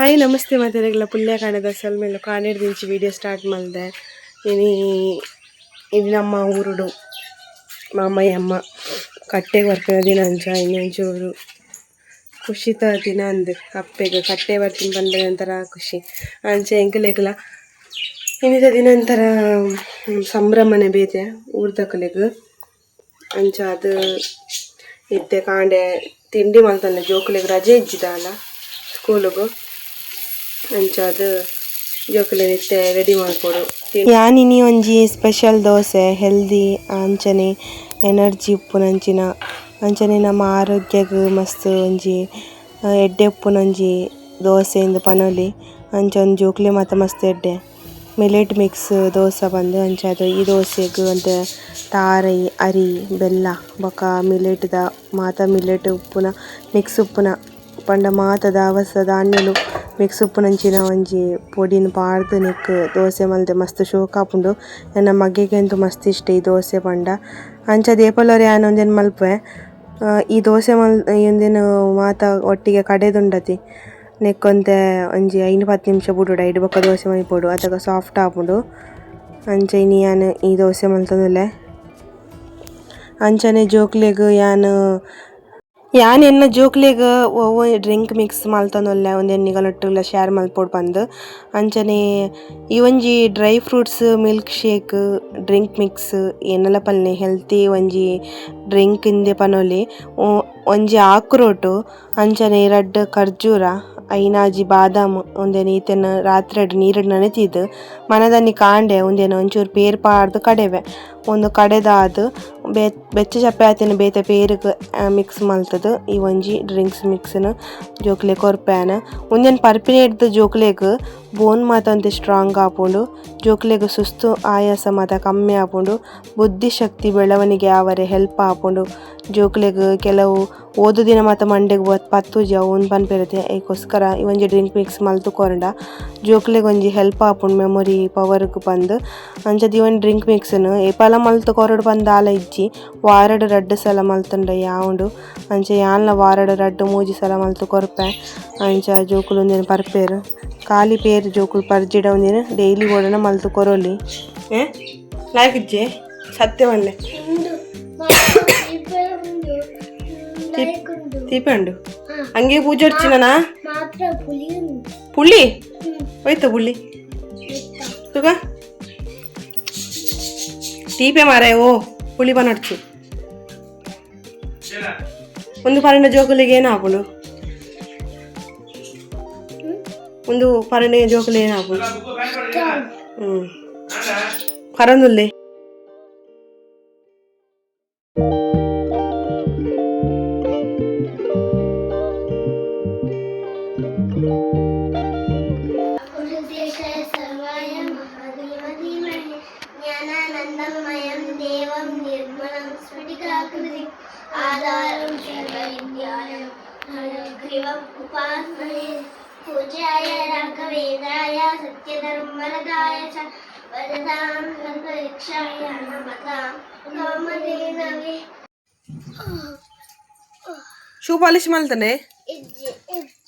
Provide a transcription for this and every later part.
Hi ನಮಸ್ತೆ ಮಾತೆರೆಗ್ಲ ಪುಲ್ಯ ಕಾಣದ ಸಲ್ಮೇಲೆ ಕಾಣೆಡ್ ದಿಂಚಿ video start ಮಾಡಿದೆ. ಇದು ನಮ್ಮ ಊರುಡು ಮಾಮಯ್ಯ ಅಮ್ಮ ಕಟ್ಟೆಗೆ ಬರ್ತಿನ ದಿನ ಅಂಚ ಇನ್ನೊಂಚೂರು ಖುಷಿತ ದಿನ ಅಂದು ಅಪ್ಪೆಗೆ ಕಟ್ಟೆ ಬರ್ತೀನಿ ಬಂದ ನಂತರ ಖುಷಿ ಅಂಚೆ ಎಂಕಲೆಗ್ಲ ಇನ್ನಿದ ದಿನ ನಂತರ ಸಂಭ್ರಮನೆ ಬೇತೆ ಊರ್ದಕಲೆಗ್ ಅಂಚ ಅದು ಇತ್ತೆ ಕಾಂಡೆ ತಿಂಡಿ ಮಲ್ತಂದೆ ಜೋಕುಲೆಗ್ ರಜೆ ಇಜ್ಜಿದಲ್ಲ ಸ್ಕೂಲಿಗೂ ಅಂಚಾದ ಜೋಕುಲೆ ನಿತ್ತೆ ರೆಡಿ ಮಾಡ್ಕೊಡು. ಯಾನಿನಿ ಒಂಜಿ ಸ್ಪೆಷಲ್ ದೋಸೆ ಹೆಲ್ದಿ ಅಂಚನೆ ಎನರ್ಜಿ ಉಪ್ಪುನಂಚಿನ ಅಂಚನೆ ನಮ್ಮ ಆರೋಗ್ಯಗ್ ಮಸ್ತ್ ಒಂಜಿ ಎಡ್ಡೆ ಉಪ್ಪುನಂಜಿ ದೋಸೆ ಇಂದು ಪನೊಲಿ ಅಂಚ ಒಂದು ಜೋಕುಲೆ ಮಾತ ಮಸ್ತ್ ಎಡ್ಡೆ ಮಿಲೆಟ್ ಮಿಕ್ಸ್ ದೋಸೆ ಬಂದು ಅಂಚಾದ ಈ ದೋಸೆಗ್ ಅಂತ ತಾರೈ ಅರಿ ಬೆಲ್ಲ ಬೊಕ ಮಿಲೆಟ್ದ ಮಾತ ಮಿಲೆಟ್ ಉಪ್ಪುನ ಮಿಕ್ಸ್ ಉಪ್ಪುನ ಪಂಡ ಮಾತ ದಾವಸ ಧಾನ್ಯಲು ಮಿಕ್ಸ್ ಉಪ್ಪುನಂಚಿನ ಒಂಜಿ ಪೊಡಿನ್ ಪಾಡ್ದ್ ನೆಕ್ ದೋಸೆ ಮಲ್ದೆ ಮಸ್ತ್ ಶೋಕಾಪುಂಡು. ನನ್ನ ಮಗ್ಗೆಗೆ ಅಂತೂ ಮಸ್ತ್ ಇಷ್ಟ ಈ ದೋಸೆ ಪಂಡ ಅಂಚ ದೇಪಲೋರೆ ಯಾನ್ ಒಂದೇನು ಮಲ್ಪೆ ಈ ದೋಸೆ ಈ ಒಂದೇನು ಮಾತ ಒಟ್ಟಿಗೆ ಕಡೆದುಂಡತಿ ನೆಕ್ಕೊಂತೆ ಒಂಜಿ 5-10 ನಿಮಿಷ ಬಿಡುಡು ಐದು ಬೊಕ್ಕ ದೋಸೆ ಮಲ್ಪೊಡು ಅದಾಗ ಸಾಫ್ಟ್ ಆಪುಂಡು. ಅಂಚ ಇನಿ ಯಾನ್ ಈ ದೋಸೆ ಮಲ್ತೊಂದುಲ್ಲೆ ಅಂಚನೆ ಜೋಕ್ಲೆಗ್ ಯಾನ್ ಎನ್ನ ಜೋಕ್ಲೆಗ್ ಒವ್ವ ಡ್ರಿಂಕ್ ಮಿಕ್ಸ್ ಮಲ್ತೊಂದುಲ್ಲೆ ಒಂದ್ ಎನ್ನಿಗಳೊಟ್ಟುಲ್ಲ ಶೇರ್ ಮಲ್ಪೊಡು ಪಂದ್ ಅಂಚನೆ ಈ ಒಂಜಿ dry fruits milk shake drink mix ಎನ್ನಲ ಪಲ್ಲೆ ಹೆಲ್ತಿ ಒಂಜಿ ಡ್ರಿಂಕ್ ಇಂದೆ ಪನೊಲಿ ಒಂಜಿ ಆಕ್ರೋಟು ಅಂಚನೆ ರಡ್ಡ್ ಖರ್ಜೂರ ಐನಾಜಿ ಬಾದಾಮ್ ಒಂದೇನು ಈತೆನ ರಾತ್ರಿಡ್ ನೀರುಡ್ ನೆನೆತಿದ್ ಮನದನಿ ಕಾಂಡೆ ಒಂದೇನು ಒಂಚೂರು ಪೇರ್ ಪಾಡ್ದ್ ಕಡೆವೆ ಒಂದು ಕಡೆದಾದ್ ಬೆಚ್ಚ ಚಪ್ಪೆ ಆತಿನ ಬೇತೆ ಪೇರುಗ್ ಮಿಕ್ಸ್ ಮಲ್ತದ್ ಈ ಒಂಜಿ ಡ್ರಿಂಕ್ಸ್ ಮಿಕ್ಸ್ನ್ ಜೋಕ್ಲೆ ಕೊರ್ಪೆನ ಒಂದೇನು ಪರ್ಪಿನೆಡ್ದ್ ಜೋಕ್ಲೆಗ್ ಬೋನ್ ಮಾತ ಒಂತೆ ಸ್ಟ್ರಾಂಗ್ ಆಪುಂಡು ಜೋಕ್ಲೆಗ್ ಸುಸ್ತು ಆಯಾಸ ಮಾತ ಕಮ್ಮಿ ಆಪುಂಡು ಬುದ್ಧಿ ಶಕ್ತಿ ಬೆಳವಣಿಗೆ ಆವರೆ ಹೆಲ್ಪ್ ಆಪುಂಡು ಜೋಕ್ಲೆಗ್ ಕೆಲವು ಓದು ದಿನ ಮಾತ ಮಂಡೆಗ್ ಪತ್ತುಜಿ ಅವು ಪನ್ಪೆರತೆ ಐಕೋಸ್ಕರ ಈ ಒಂಜಿ ಡ್ರಿಂಕ್ ಮಿಕ್ಸ್ ಮಲ್ತು ಕೊರಂಡ ಜೋಕ್ಲೆಗ್ ಒಂಜಿ ಹೆಲ್ಪ್ ಆಪುಂಡು ಮೆಮೊರಿ ಪವರ್ಗ್ ಪಂದ್ ಅಂಚದ ಈ ಒಂಜಿ ಡ್ರಿಂಕ್ ಮಿಕ್ಸ್ನ್ ಏಪಲ ಮಲ್ತು ಕೊರಡು ಪಂದ್ ಆಲ ಇಜ್ಜಿ ವಾರಡ್ ರಡ್ಡ್ ಸಲ ಮಲ್ತುಂಡ ಯಾವುಂಡು ಅಂಚ ಯಾನ್ಲ ವಾರಡ್ ರಡ್ಡ್ 3 ಸಲ ಮಲ್ತು ಕೊರ್ಪೆ ಅಂಚ ಜೋಕುಲು ಒಂದೇನು ಪರ್ಪೆರ್ ಖಾಲಿ ಪೇರ್ ಜೋಕುಲು ಪರ್ಜಿಡ ಒಂದೇನು ಡೈಲಿ ಓಡನ ಮಲ್ತು ಕೊರೊಲಿ ಲಾಯ್ಕ್ ಇಜ್ಜೆ ಸತ್ಯ ಮಲ್ಲೆ ತೀಪೆ ಉಂಡು ಹಂಗೆ ಪೂಜೆ ಹೊಡ್ಚಿನನಾ ಪುಳ್ಳಿ ಹೋಯ್ತ ಪುಳ್ಳಿ ಸುಗ ತೀಪೆ ಮಾರೆ ಓ ಪುಳಿ ಬನಡ್ಚು ಒಂದು ಪರಂಡ ಜೋಕುಲಿಗೆ ಏನು ಹಾಕೊಂಡು ಒಂದು ಪರಂಡ ಜೋಕುಲಿ ಏನು ಹಾಕೊಂಡು ಪರಂದುಲ್ಲೆ आधारं सर्वविद्यानां हयग्रीवम् उपास्महे पूज्याय राघवेन्द्राय सत्यधर्मरताय च वरदां कल्पवृक्षाय नमतां गोमतेनवे ಶೂ ಪಾಲಿಶ್ ಮಲ್ತನೆ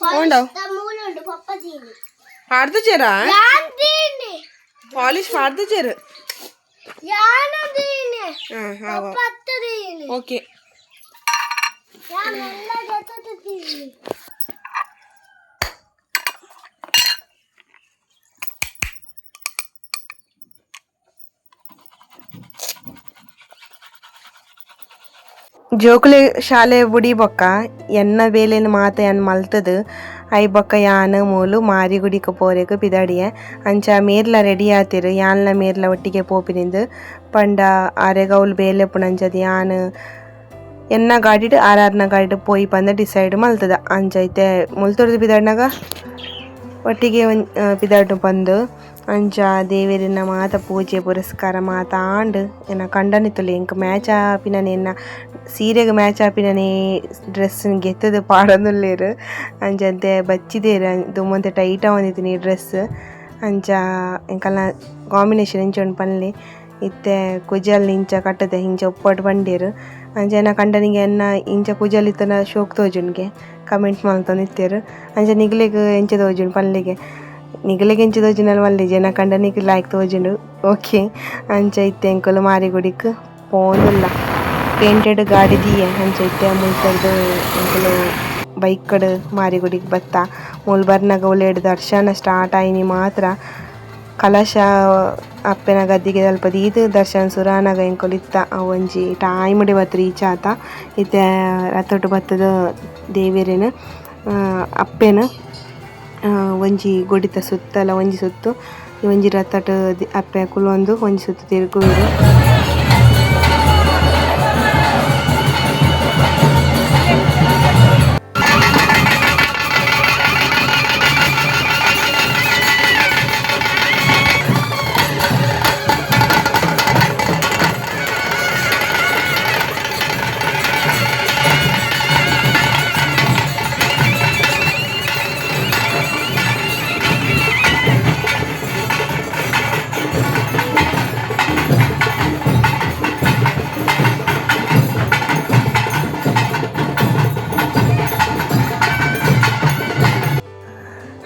ಹೋಂಡೋ ಮೂಲುಂಡು ಪಪ್ಪದೀನಿ ಪಾಡ್ದು ಚೇರ ಪಾಲಿಶ್ ಪಾಡ್ದು ಚೇರು ಯಾನದೀನಿ ಹಾಂ ಪಪ್ಪದೀನಿ ಓಕೆ ಯಾನೆಲ್ಲ ಜೊತೆದೀನಿ ಜೋಕುಲೆ ಶಾಲೆ ಬುಡಿ ಬೊಕ್ಕ ಎನ್ನ ಬೇಲೆನ ಮಾತ ಯಾನ್ ಮಲ್ತದ್ ಐ ಬೊಕ್ಕ ಯಾನ್ ಮೂಲು ಮಾರಿಗುಡಿಕ ಪೋರೆಗ್ ಪಿದಾಡಿಯೆ ಅಂಚ ಮೇರ್ಲ ರೆಡಿ ಆತಿರ್ ಯಾನ್ಲ ಮೇರ್ಲ ಒಟ್ಟಿಗೆ ಪೋಪಿನಿಂದ್ ಪಂಡ ಆರೆಗೌಲ್ ಬೇಲೆ ಪುಣಂಚದ್ ಯಾನ್ ಎನ್ನ ಗಾಡಿಡ್ ಆರ್ನ ಗಾಡಿಡ್ ಪೋಯಿ ಪಂದ ಡಿಸೈಡ್ ಮಲ್ತದ ಅಂಚ ಐತೆ ಮುಲ್ತುರ್ದು ಪಿದಾಡ್ನಾಗ ಒಟ್ಟಿಗೆ ಪಿದಾಡ್ ಬಂದು ಅಂಚ ದೇವೆರಿನ ಮಾತ ಪೂಜೆ ಪುರಸ್ಕಾರ ಮಾತ ಆಂಡ್ ಎನ್ನ ಕಂಡನಿತ್ತುಲೆ ಎಂಕ್ ಮ್ಯಾಚ್ ಆಪಿನನೆ ಎನ್ನ ಸೀರೆಗೆ ಮ್ಯಾಚ್ ಆಪಿನನೆ ಡ್ರೆಸ್ ಗೆತ್ತದ ಪಾಡೊಂದುಲ್ಲೆರ್ ಅಂಚಂತೆ ಬಚ್ಚಿದೇರ್ ದುಮ್ಮಂತೆ ಟೈಟ್ ಆವೊಂದಿತ್ತಿನಿ ಡ್ರೆಸ್ ಅಂಚ ಎಂಕಲ್ನ ಕಾಂಬಿನೇಷನ್ ಎಂಚ ಉಂಡು ಪನ್ಲೆ ಇತ್ತೆ ಕುಜಲ್ ಇಂಚ ಕಟ್ಟದೆ ಹಿಂಚ ಉಪ್ಪಟ್ಟು ಬಂಡೀರು ಅಂಚೆನ ಕಂಡನಿಗೆ ಎನ್ನ ಇಂಚ ಕುಜಲ್ ಇತ್ತನ ಶೋಕ್ ತೋಜುನ್ಗೆ ಕಮೆಂಟ್ ಮಲ್ತೊಂದು ಇತ್ತೇರು ಅಂಚೆ ನಿಗ್ಲೆಗ್ ಎಂಚ ತೋಜುಂಡು ಪಲ್ಲೆಗೆ ನಿಗಲೆಗೆ ಎಂಚ ತೋಜುಂಡು ಮಲ್ಲಿ ಜನ ಕಂಡನಿಗೆ ಲೈಕ್ ತೋಜುಂಡು ಓಕೆ ಅಂಚೆ ಇತ್ತೆ ಎಂಕುಲು ಮಾರಿಗುಡಿಕ್ ಪೋಂದುಲ್ಲ ಪೇಂಟೆಡ್ ಗಾಡಿ ದಿಯೆ ಅಂಚೆ ಇತ್ತೆ ಮುಲ್ತರ್ದು ಎಂಕುಲು ಬೈಕಡ್ ಮಾರಿಗುಡಿಗೆ ಬತ್ತ ಮೂಲು ಬರ್ನಾಗ ಉಲೇಡ್ ದರ್ಶನ ಸ್ಟಾರ್ಟ್ ಆಯ್ನಿ ಮಾತ್ರ ಕಲಶ ಅಪ್ಪೆನ ಗದ್ದಿಗೆ ಸ್ವಲ್ಪ ದೀದು ದರ್ಶನ ಸುರಾನಾಗ ಎಂಕುಲು ಇತ್ತ ಒಂಜಿ ಟೈಮ್ಡ್ ಬತ್ತು ರೀಚ್ ಆತ ಇತ್ತೆ ರಥೊಟ್ಟು ಬತ್ತದ ದೇವೆರೆನ ಅಪ್ಪೆನ ಒಂಜಿ ಗೊಡಿತ ಸುತ್ತಲ ಒಂಜಿ ಸುತ್ತು ಒಂಜಿ ರಥಟ್ ಅಪ್ಪೆ ಕುಲೊಂದು ಒಂಜಿ ಸುತ್ತು ತಿರುಗುವೆರು.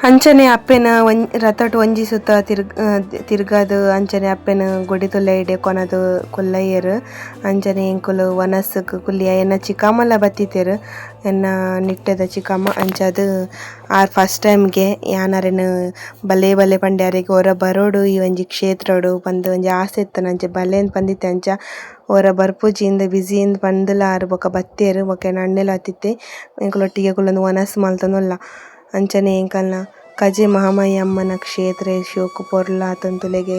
ಅಂಚನೆ ಅಪ್ಪೆನ ರಥಟ್ ಒಂಜಿ ಸುತ್ತ ತಿರ್ಗದು ಅಂಚನೆ ಅಪ್ಪೆನ ಗೊಡಿತೊಲ್ಲ ಇಡೆ ಕೊನದು ಕೊಲ್ಲಯ್ಯರು ಅಂಚನೆ ಎಂಕುಲು ವನಸ್ಕ್ ಕುಲ್ಲಿಯ ಎನ್ನ ಚಿಕ್ಕಮ್ಮಲ ಬತ್ತಿತ್ತೇರು ಎನ್ನ ನಿಟ್ಟದ ಚಿಕ್ಕಮ್ಮ ಅಂಚದು ಆರ್ ಫಸ್ಟ್ ಟೈಮ್ಗೆ ಯಾನರೆನ್ ಬಲೆ ಬಲೆ ಪಂಡ್ಯಾರಿಗೆ ಹೊರ ಬರೋಡು ಈ ಒಂಜಿ ಕ್ಷೇತ್ರಡು ಪಂದ್ ಒಂಜಿ ಆಸೆ ಇತ್ತನ ಅಂಚೆ ಬಲೆಂದ್ ಪಂದಿತ್ತೆ ಅಂಚ ಹೊರ ಬರ್ಪುಜಿಂದ ಬಿಸಿಯಿಂದ ಪಂದುಲಾರು ಬೊಕ ಬತ್ತೇರು ಬೊಕ ಅಣ್ಣೆಲ ಹತ್ತಿತ್ತೆ ಎಂಕುಲೊಟ್ಟಿಗೆ ಕುಲ್ಲೊಂದು ವನಸ್ ಮಲ್ತೊಂದುಲ್ಲ ಅಂಚನೆ ಎಂಕಲ್ನ ಕಜೆ ಮಹಾಮಾಯಿ ಅಮ್ಮನ ಕ್ಷೇತ್ರ ಶೋಕು ಪೊರ್ಲ ಆತಂತುಲೆಗೆ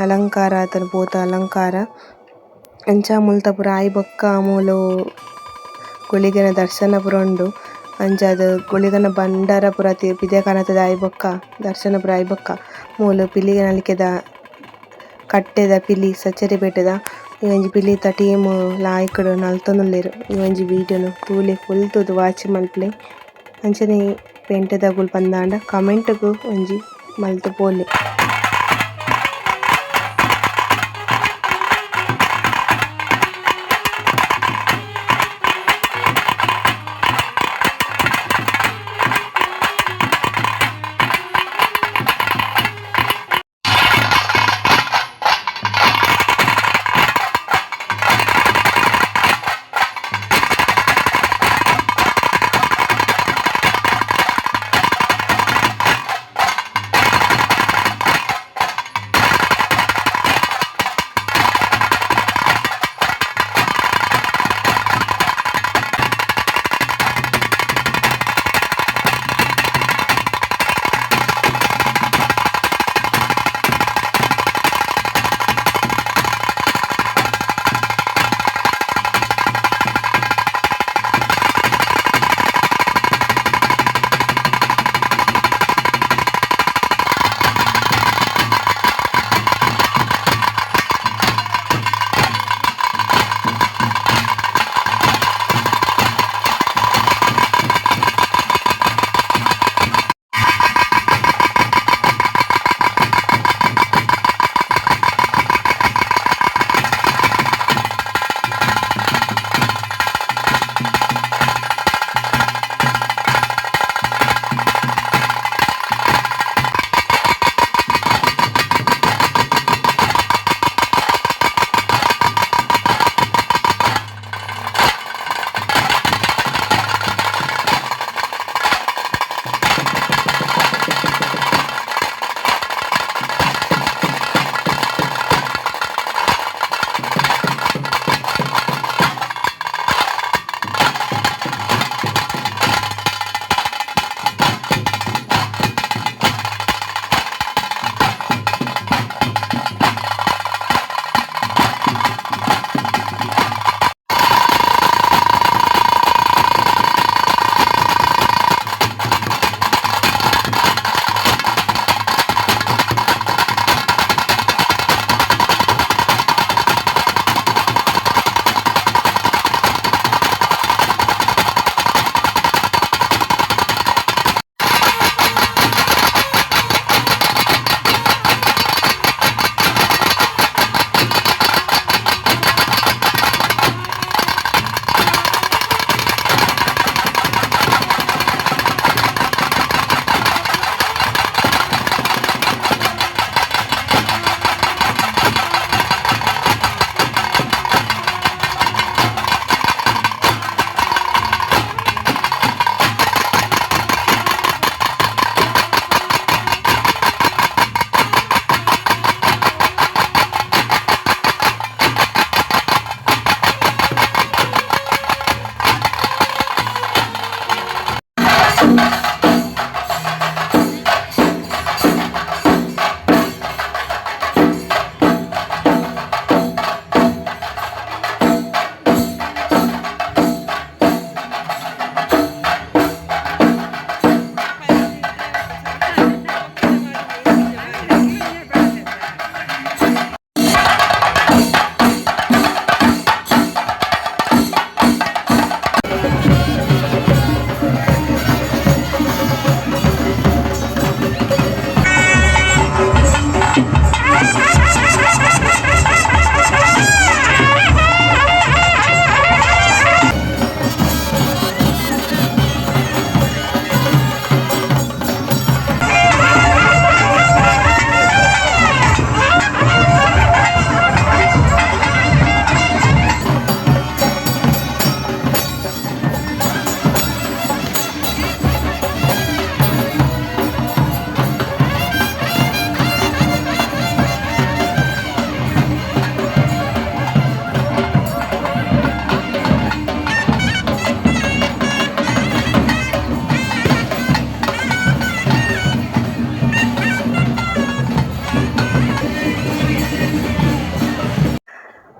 ಅಲಂಕಾರ ಆತನ ಪೋತ ಅಲಂಕಾರ ಅಂಚ ಮುಲ್ತ ಪೂರ ಆಯಿ ಬೊಕ್ಕ ಮೂಲು ಗುಳಿಗನ ದರ್ಶನ ಪೂರ ಉಂಡು ಅಂಚ ಅದು ಗುಳಿಗನ ಬಂಡಾರ ಪೂರ ಪಿದೆ ಕಾಣತದ ಆಯಿ ಬೊಕ್ಕ ದರ್ಶನ ಪೂರ ಆಯಿ ಬೊಕ್ಕ ಮೂಲು ಪಿಲಿಗೆ ನಲಿಕೆದ ಕಟ್ಟೆದ ಪಿಲಿ ಸಚ್ಚರಿ ಪೇಟೆದ ಈ ಒಂಜಿ ಪಿಲಿತ ಟೀಮ್ ಲಾಯ್ಕುಡು ನಲ್ತೊಂದುಲ್ಲೆರ್ ಈ ಒಂಜಿ ವೀಡಿಯೋನು ತೂಲೆ ಫುಲ್ ತೂದು ವಾಚ್ ಮಲ್ಪಲೆ ಅಂಚನೆ ಪೇಂಟೆದಗುಲು ಪಂದಾಂಡ ಕಮೆಂಟ್ಗೂ ಒಂಜಿ ಮಲ್ತು ಪೋಲೆ.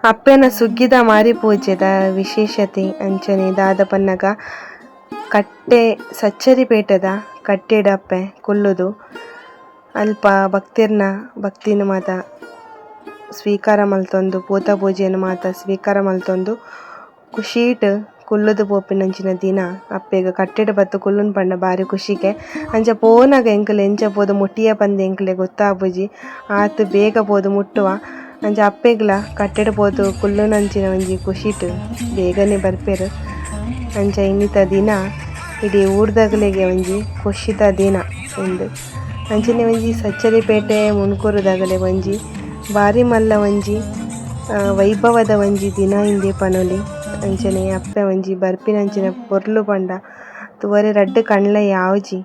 ಅಪ್ಪೆನ ಸುಗ್ಗಿದ ಮಾರಿ ಪೂಜೆದ ವಿಶೇಷತೆ ಅಂಚನೆ ದಾದ ಪನ್ನಗ ಕಟ್ಟೆ ಸಚ್ಚರಿಪೇಟದ ಕಟ್ಟೆಡ ಅಪ್ಪೆ ಕುಲ್ಲುದು ಅಲ್ಪ ಭಕ್ತಿರ್ನ ಭಕ್ತಿನ ಮಾತ ಸ್ವೀಕಾರ ಮಲ್ತೊಂದು ಪೂತ ಪೂಜೆಯನ್ನು ಮಾತ ಸ್ವೀಕಾರ ಮಲ್ತೊಂದು ಖುಷೀಟ್ ಕುಲ್ಲುದು ಪೋಪಿನಂಚಿನ ದಿನ ಅಪ್ಪೆಗ್ ಕಟ್ಟೆಡ್ ಬತ್ತು ಕುಲ್ಲುನ್ ಪಂಡ ಬಾರಿ ಖುಷಿಗೆ ಅಂಚ ಪೋನಾಗ ಎಂಕುಲು ಎಂಚ ಪೋದು ಮುಟ್ಟಿಯ ಪಂದ್ ಎಂಕ್ಲೆ ಗೊತ್ತಾಪುಜಿ ಆತ್ ಬೇಗ ಪೋದು ಮುಟ್ಟುವ ಅಂಚ ಅಪ್ಪೆಗ್ಲ ಕಟ್ಟೆಡ್ ಪೋದು ಕುಲ್ಲುನಂಚಿನ ಒಂಜಿ ಖುಷಿಟ್ ಬೇಗನೆ ಬರ್ಪೆರ್. ಅಂಚ ಇನ್ನಿತ ದಿನ ಇಡೀ ಊರ್ದಗ್ಲೆಗೆ ಒಂಜಿ ಖುಷಿತ ದಿನ ಎಂದು ಅಂಚನೆ ಒಂಜಿ ಸಚ್ಚರಿಪೇಟೆ ಮುನ್ಕೂರುದಾಗಲೆ ಒಂಜಿ ಬಾರಿ ಮಲ್ಲ ಒಂಜಿ ವೈಭವದ ಒಂಜಿ ದಿನ ಇಂದೆ ಪನೊಲಿ. ಅಂಚನೆ ಅಪ್ಪೆ ಒಂಜಿ ಬರ್ಪಿನಂಚಿನ ಪೊರ್ಲು ಪಂಡ ತೂವರೆ ರಡ್ಡ್ ಕಣ್ಲ ಯಾವ್ಜಿ.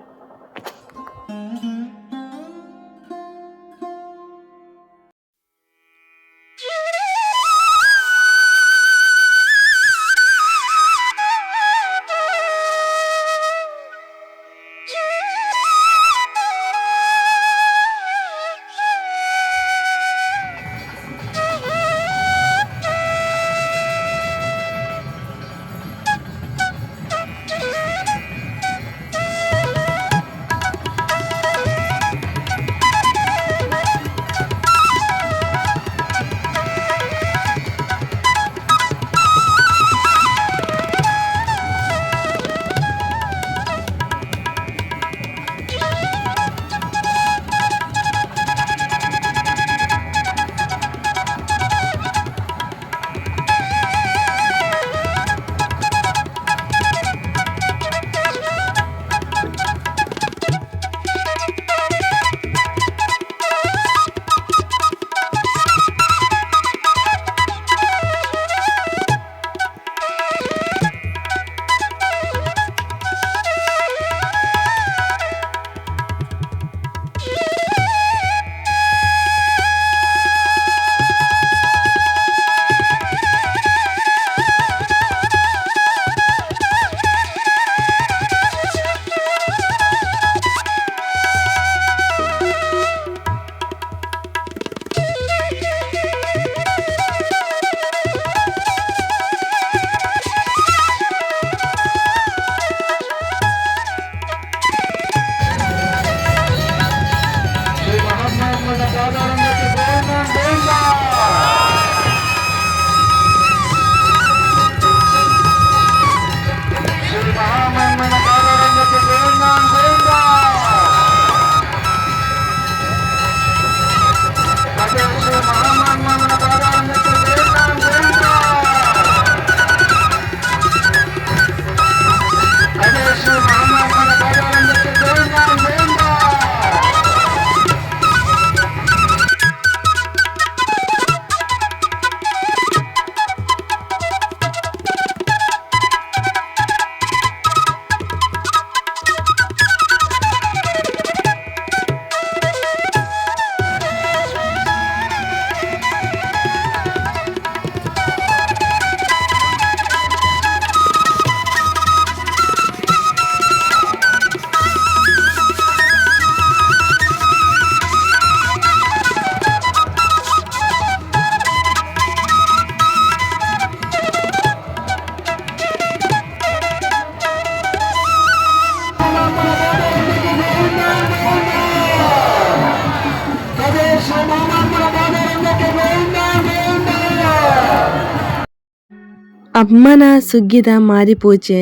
ಅಮ್ಮನ ಸುಗ್ಗಿದ ಮಾರಿ ಪೂಜೆ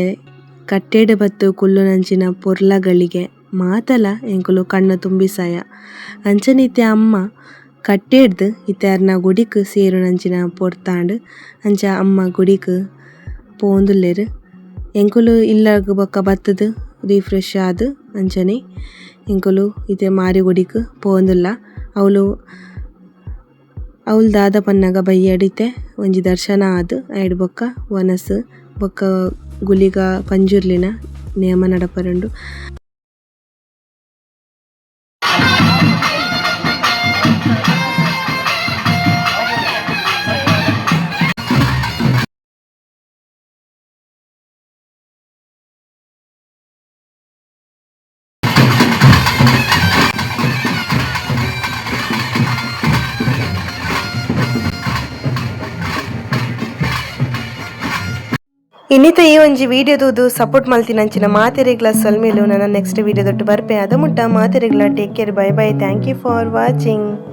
ಕಟ್ಟೆಡ ಬತ್ತು ಕುಲ್ಲುನಂಚಿನ ಪೊರ್ಲಗಳಿಗೆ ಮಾತಲ ಎಂಕುಲು ಕಣ್ಣು ತುಂಬಿಸಾಯ. ಅಂಚನಿತ್ತೆ ಅಮ್ಮ ಕಟ್ಟೆಡ್ದು ಇತ್ತೆರ್ನ ಗುಡಿಕ್ ಸೇರುನಂಚಿನ ಪೊರ್ತಾಂಡ್ ಅಂಚ ಅಮ್ಮ ಗುಡಿಕ್ ಪೋಂದುಲ್ಲೆರ್. ಎಂಕುಲು ಇಲ್ಲಗ್ ಬೊಕ್ಕ ಬತ್ತದು ರಿಫ್ರೆಶ್ ಆದ್ ಅಂಚನೆ ಎಂಕುಲು ಇತ್ತೆ ಮಾರಿ ಗುಡಿಕ್ ಪೋಂದುಲ್ಲ. ಅವ್ಲು ದಾದ ಪನ್ನಗ ಬಯ್ಯಡಿತೆ ಒಂಜಿ ದರ್ಶನ ಆದ್ ಐಡ್ ಬೊಕ್ಕ ವನಸ್ ಬೊಕ್ಕ ಗುಲಿಗ ಪಂಜುರ್ಲಿನ ನೇಮ ನಡಪರಂಡು. ಇನ್ನಿತ ಈ ಒಂಜಿ ವಿಡಿಯೋದು ಸಪೋರ್ಟ್ ಮಲ್ತಿನಂಚಿನ ಮಾತೆರೆಗ್ಲ ಸೊಲ್ಮೇಲು ನನ್ನ ನೆಕ್ಸ್ಟ್ ವಿಡಿಯೋದೊಟ್ಟು ಬರ್ಪೆ ಅದ ಮುಟ್ಟ ಮಾತೆರೆಗ್ಲ take care bye bye thank you for watching.